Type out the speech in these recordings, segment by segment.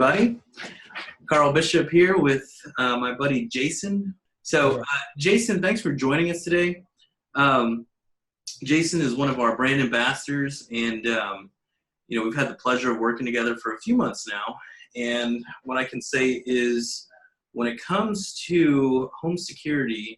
everybody. Carl Bishop here with my buddy Jason. So, Jason, thanks for joining us today. Jason is one of our brand ambassadors, and we've had the pleasure of working together for a few months now. And what I can say is, when it comes to home security,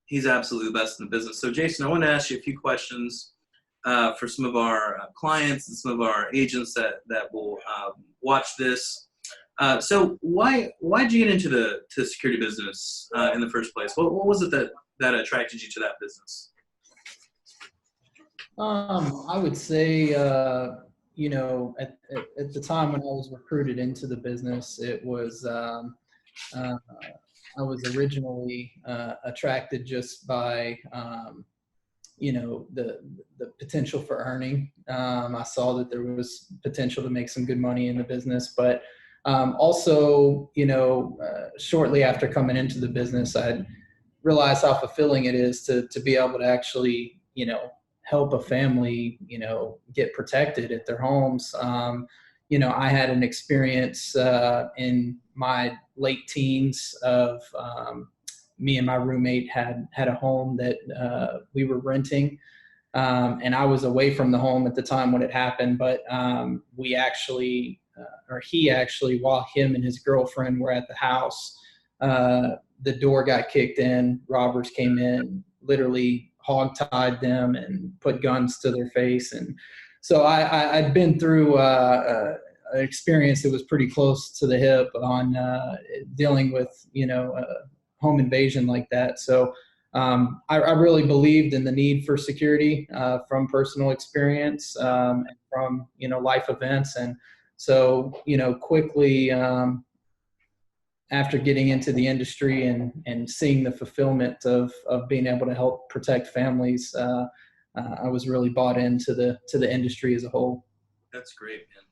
he's absolutely the best in the business. So, Jason, I want to ask you a few questions for some of our clients and some of our agents that will watch this. So why did you get into the security business in the first place? What was it that attracted you to that business? I would say, at the time when I was recruited into the business, it was, I was originally attracted just by, the potential for earning. I saw that there was potential to make some good money in the business, but also, shortly after coming into the business, I realized how fulfilling it is to be able to actually, help a family, get protected at their homes. I had an experience in my late teens of me and my roommate had a home that we were renting, and I was away from the home at the time when it happened, but he actually, while him and his girlfriend were at the house, the door got kicked in, robbers came in, literally hog-tied them and put guns to their face. And so I'd been through an experience that was pretty close to the hip on dealing with, home invasion like that. So I really believed in the need for security from personal experience and from, life events. And so, quickly after getting into the industry and seeing the fulfillment of being able to help protect families, I was really bought into the industry as a whole. That's great, man.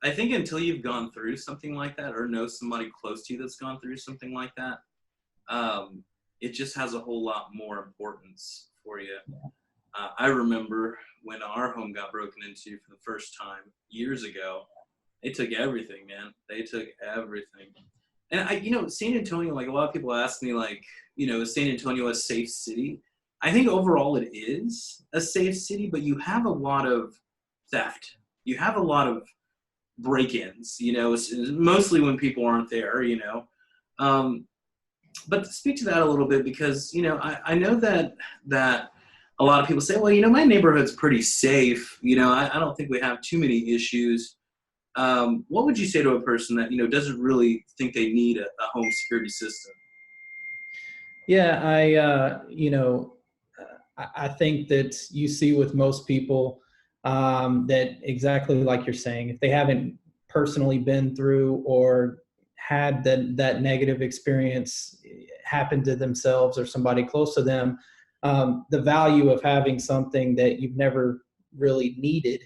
I think until you've gone through something like that or know somebody close to you that's gone through something like that, it just has a whole lot more importance for you. Yeah. I remember when our home got broken into for the first time years ago, they took everything, man. They took everything. And San Antonio, like a lot of people ask me, like, is San Antonio a safe city? I think overall it is a safe city, but you have a lot of theft. You have a lot of break-ins, mostly when people aren't there, But to speak to that a little bit, because, I know that a lot of people say, well, my neighborhood's pretty safe. I don't think we have too many issues. What would you say to a person that, doesn't really think they need a home security system? Yeah, I think that you see with most people that exactly like you're saying, if they haven't personally been through or had that negative experience happen to themselves or somebody close to them, the value of having something that you've never really needed,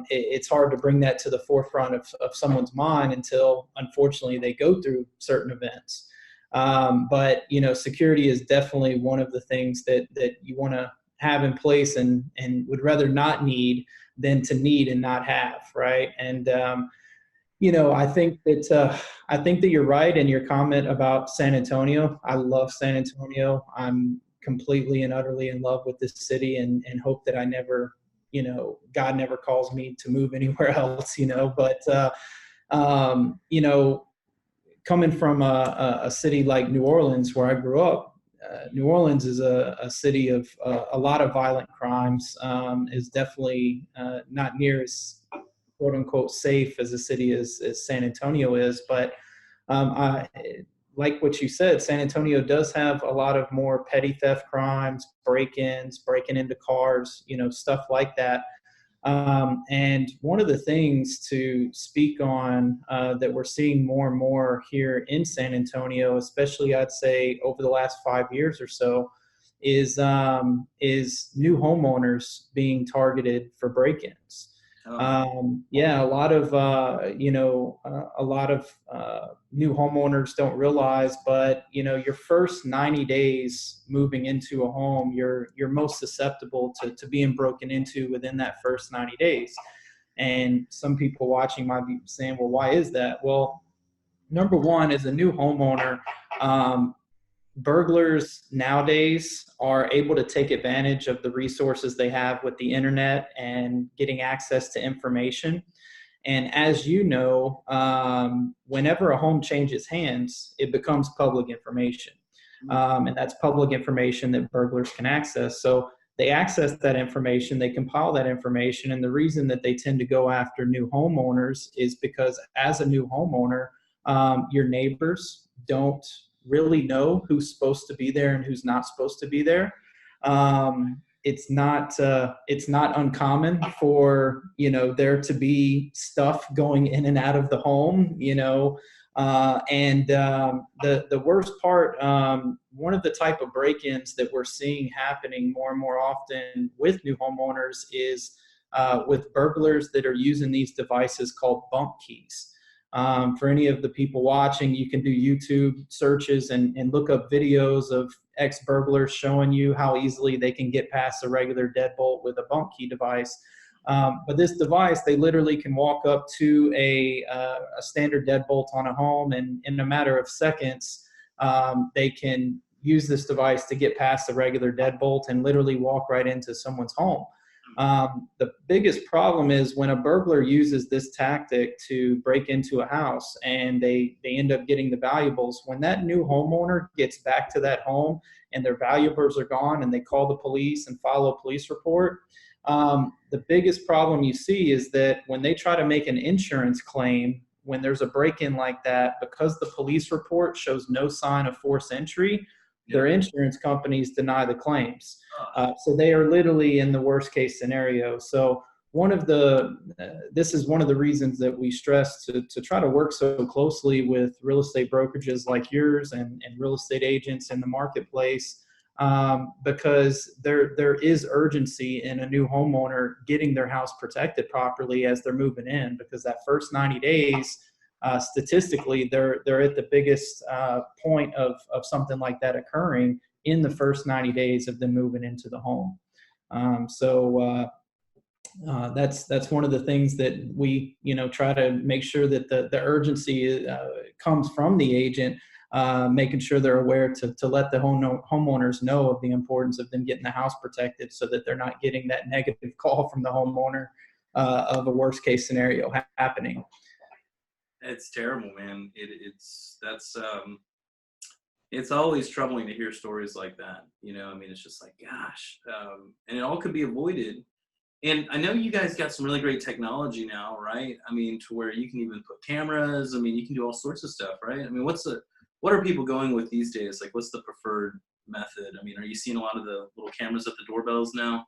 it's hard to bring that to the forefront of someone's mind until, unfortunately, they go through certain events. But security is definitely one of the things that you want to have in place and would rather not need than to need and not have, right? And I think that you're right in your comment about San Antonio. I love San Antonio. I'm completely and utterly in love with this city and hope that I never, God never calls me to move anywhere else, but, coming from a city like New Orleans, where I grew up, New Orleans is a city of a lot of violent crimes, is definitely not near as quote unquote safe as a city as San Antonio is. But like what you said, San Antonio does have a lot of more petty theft crimes, break-ins, breaking into cars, stuff like that. And one of the things to speak on that we're seeing more and more here in San Antonio, especially I'd say over the last 5 years or so, is new homeowners being targeted for break-ins. Yeah, a lot of new homeowners don't realize, but your first 90 days moving into a home, you're most susceptible to being broken into within that first 90 days. And some people watching might be saying, well, why is that? Well, number one, as a new homeowner, burglars nowadays are able to take advantage of the resources they have with the internet and getting access to information. And as you know, whenever a home changes hands, it becomes public information. And that's public information that burglars can access. So they access that information, they compile that information. And the reason that they tend to go after new homeowners is because as a new homeowner, your neighbors don't really know who's supposed to be there and who's not supposed to be there. It's not uncommon for there to be stuff going in and out of the home, and the worst part, one of the type of break-ins that we're seeing happening more and more often with new homeowners is with burglars that are using these devices called bump keys. For any of the people watching, you can do YouTube searches and look up videos of ex-burglars showing you how easily they can get past a regular deadbolt with a bump key device. But this device, they literally can walk up to a standard deadbolt on a home, and in a matter of seconds, they can use this device to get past the regular deadbolt and literally walk right into someone's home. The biggest problem is when a burglar uses this tactic to break into a house and they end up getting the valuables. When that new homeowner gets back to that home and their valuables are gone and they call the police and file a police report, the biggest problem you see is that when they try to make an insurance claim, when there's a break-in like that, because the police report shows no sign of forced entry, their insurance companies deny the claims. So they are literally in the worst case scenario. So this is one of the reasons that we stress to try to work so closely with real estate brokerages like yours and real estate agents in the marketplace, because there is urgency in a new homeowner getting their house protected properly as they're moving in, because that first 90 days, statistically, they're at the biggest point of something like that occurring in the first 90 days of them moving into the home. That's one of the things that we try to make sure that the urgency comes from the agent, making sure they're aware to let the homeowners know of the importance of them getting the house protected, so that they're not getting that negative call from the homeowner of a worst case scenario happening. It's terrible, man. It's always troubling to hear stories like that. I mean, it's just like, gosh, and it all could be avoided. And I know you guys got some really great technology now, right? I mean, to where you can even put cameras. I mean, you can do all sorts of stuff, right? I mean, what are people going with these days? Like, what's the preferred method? I mean, are you seeing a lot of the little cameras at the doorbells now?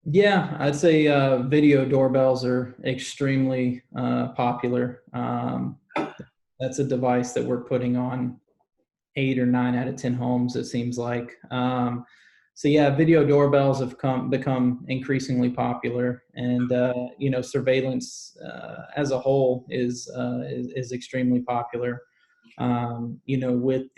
Yeah, I'd say video doorbells are extremely popular. That's a device that we're putting on 8 or 9 out of 10 homes, it seems like. So yeah, video doorbells have become increasingly popular, and surveillance as a whole is extremely popular. With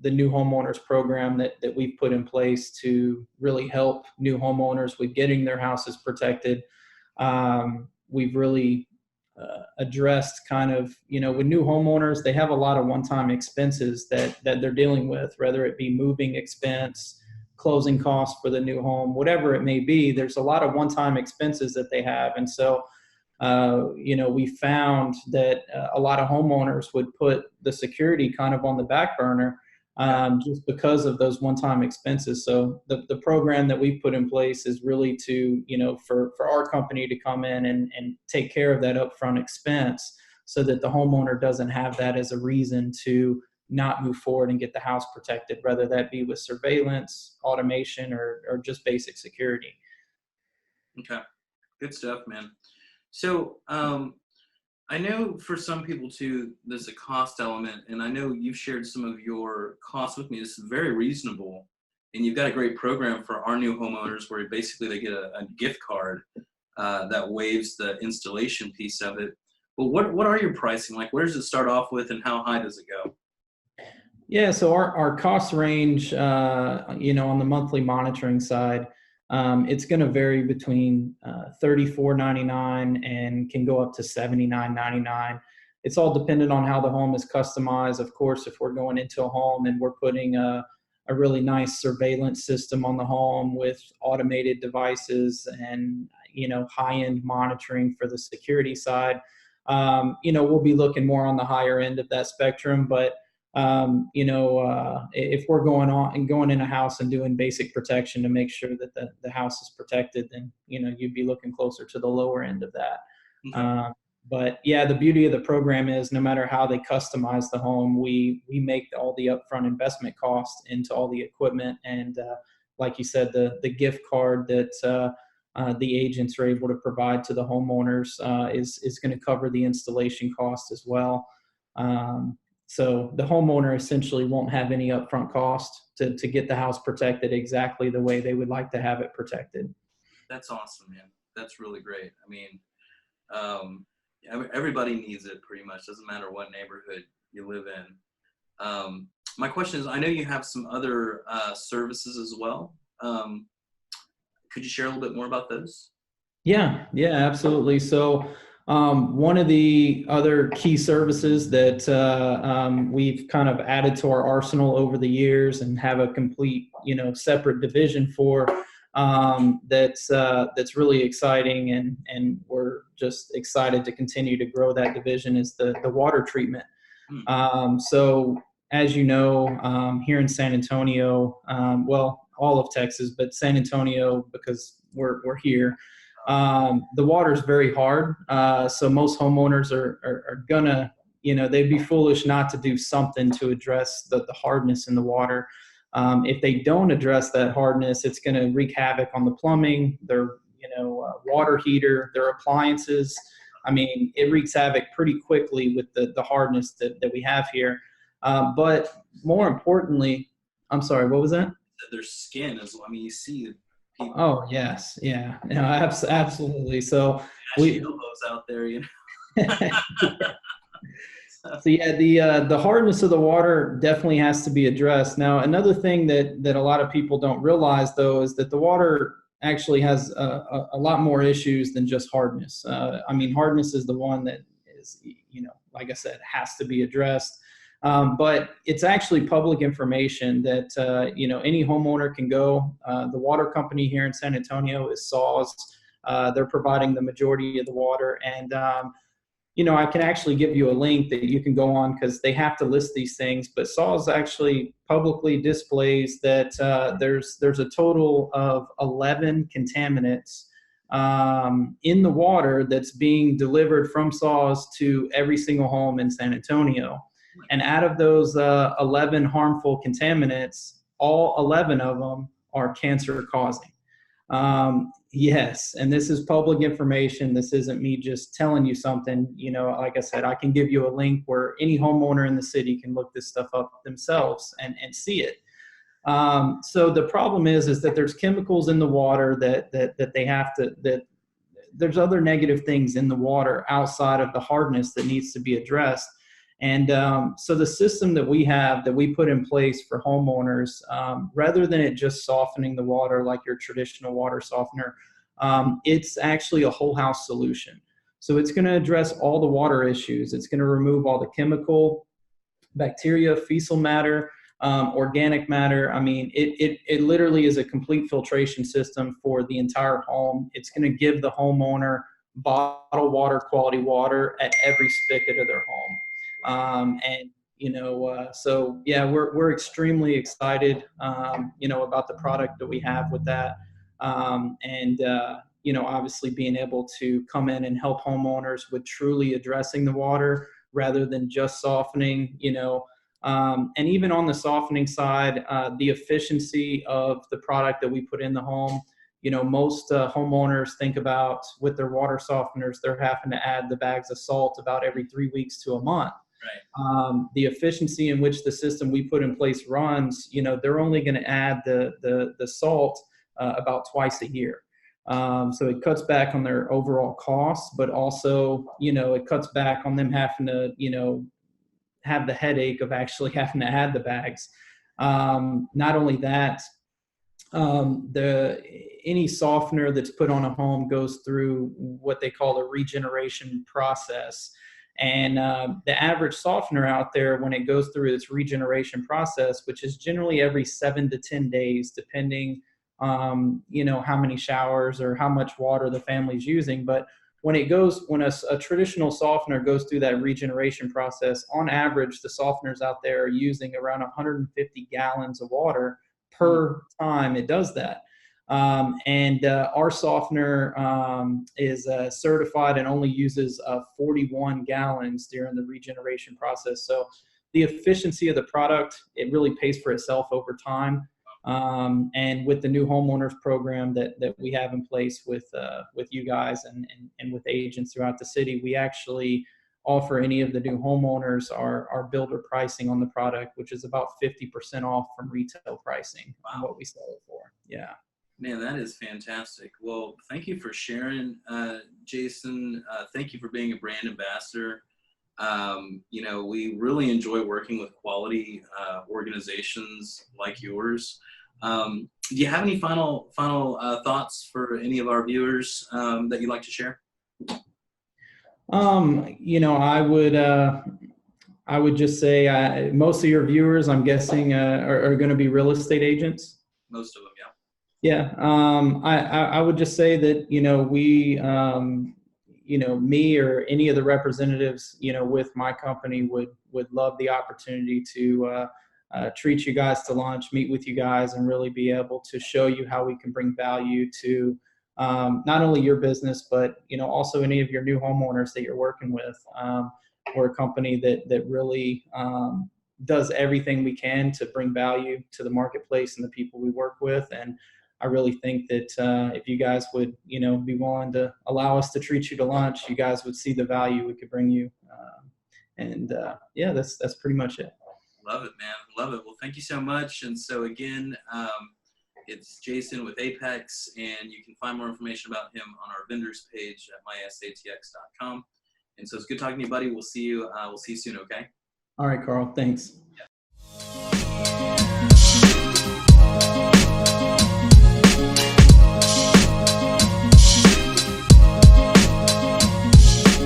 the new homeowners program that we've put in place to really help new homeowners with getting their houses protected. We've really addressed kind of, with new homeowners, they have a lot of one-time expenses that they're dealing with, whether it be moving expense, closing costs for the new home, whatever it may be. There's a lot of one-time expenses that they have. And so we found that a lot of homeowners would put the security kind of on the back burner, just because of those one-time expenses. So the program that we put in place is really to, for our company to come in and take care of that upfront expense, so that the homeowner doesn't have that as a reason to not move forward and get the house protected, whether that be with surveillance, automation, or just basic security. Okay, good stuff, man. So I know for some people too, there's a cost element, and I know you've shared some of your costs with me. This is very reasonable, and you've got a great program for our new homeowners where basically they get a gift card that waives the installation piece of it. But what are your pricing like? Where does it start off with, and how high does it go? Yeah, so our cost range, on the monthly monitoring side, It's going to vary between $34.99 and can go up to $79.99. It's all dependent on how the home is customized. Of course, if we're going into a home and we're putting a really nice surveillance system on the home with automated devices and high-end monitoring for the security side, we'll be looking more on the higher end of that spectrum. But if we're going in a house and doing basic protection to make sure that the house is protected, then you'd be looking closer to the lower end of that. Okay. But yeah, the beauty of the program is no matter how they customize the home, we make all the upfront investment costs into all the equipment. And like you said, the gift card that the agents are able to provide to the homeowners is going to cover the installation cost as well. So the homeowner essentially won't have any upfront cost to get the house protected exactly the way they would like to have it protected. That's awesome, man. That's really great. I mean, everybody needs it pretty much. Doesn't matter what neighborhood you live in. My question is, I know you have some other services as well. Could you share a little bit more about those? Yeah, absolutely. So one of the other key services that we've kind of added to our arsenal over the years and have a complete, separate division for that's really exciting, and we're just excited to continue to grow that division is the water treatment. So as you know, here in San Antonio, well, all of Texas, but San Antonio, because we're here, the water is very hard. So most homeowners are gonna, they'd be foolish not to do something to address the hardness in the water. If they don't address that hardness, it's going to wreak havoc on the plumbing, their water heater, their appliances. I mean, it wreaks havoc pretty quickly with the hardness that we have here. But more importantly, I'm sorry, what was that? Their skin is, I mean, you see people. Oh, yes. Yeah. No, absolutely. So Ashy elbows out there, So yeah, the hardness of the water definitely has to be addressed. Now, another thing that a lot of people don't realize, though, is that the water actually has a lot more issues than just hardness. I mean, hardness is the one that is, like I said, has to be addressed. But it's actually public information that, any homeowner can go. The water company here in San Antonio is SAWS. They're providing the majority of the water. And, I can actually give you a link that you can go on because they have to list these things. But SAWS actually publicly displays that there's a total of 11 contaminants in the water that's being delivered from SAWS to every single home in San Antonio. And out of those 11 harmful contaminants, all 11 of them are cancer causing. Yes, and this is public information. This isn't me just telling you something. Like I said, I can give you a link where any homeowner in the city can look this stuff up themselves and see it. So the problem is that there's chemicals in the water that they have to, that there's other negative things in the water outside of the hardness that needs to be addressed. And so the system that we put in place for homeowners, rather than it just softening the water like your traditional water softener, it's actually a whole house solution. So it's going to address all the water issues. It's going to remove all the chemical, bacteria, fecal matter, organic matter. I mean, it literally is a complete filtration system for the entire home. It's going to give the homeowner bottled water, quality water at every spigot of their home. So yeah, we're extremely excited, about the product that we have with that. Obviously being able to come in and help homeowners with truly addressing the water rather than just softening, and even on the softening side, the efficiency of the product that we put in the home. Most homeowners think about with their water softeners, they're having to add the bags of salt about every 3 weeks to a month. Right. The efficiency in which the system we put in place runs, they're only going to add the salt about twice a year. So it cuts back on their overall costs, but also, it cuts back on them having to, have the headache of actually having to add the bags. Not only that, Any softener that's put on a home goes through what they call a regeneration process. And the average softener out there, when it goes through its regeneration process, which is generally every 7 to 10 days, depending, how many showers or how much water the family's using. But when a traditional softener goes through that regeneration process, on average, the softeners out there are using around 150 gallons of water per time it does that. And our softener is certified and only uses 41 gallons during the regeneration process. So the efficiency of the product, it really pays for itself over time. And with the new homeowners program that we have in place with you guys and with agents throughout the city, we actually offer any of the new homeowners our builder pricing on the product, which is about 50% off from retail pricing on what we sell it for. Yeah. Man, that is fantastic. Well, thank you for sharing, Jason. Thank you for being a brand ambassador. We really enjoy working with quality organizations like yours. Do you have any final thoughts for any of our viewers that you'd like to share? I would just say most of your viewers, I'm guessing, are going to be real estate agents. Most of them, yeah. Yeah. I would just say that, we, me or any of the representatives, with my company would love the opportunity to treat you guys to lunch, meet with you guys, and really be able to show you how we can bring value to not only your business, but, also any of your new homeowners that you're working with. We're a company that really does everything we can to bring value to the marketplace and the people we work with. And I really think that if you guys would, be willing to allow us to treat you to lunch, you guys would see the value we could bring you. Yeah, that's pretty much it. Love it, man. Love it. Well, thank you so much. And so again, it's Jason with Apex, and you can find more information about him on our vendors page at mysatx.com. And so it's good talking to you, buddy. We'll see you soon. Okay. All right, Carl. Thanks.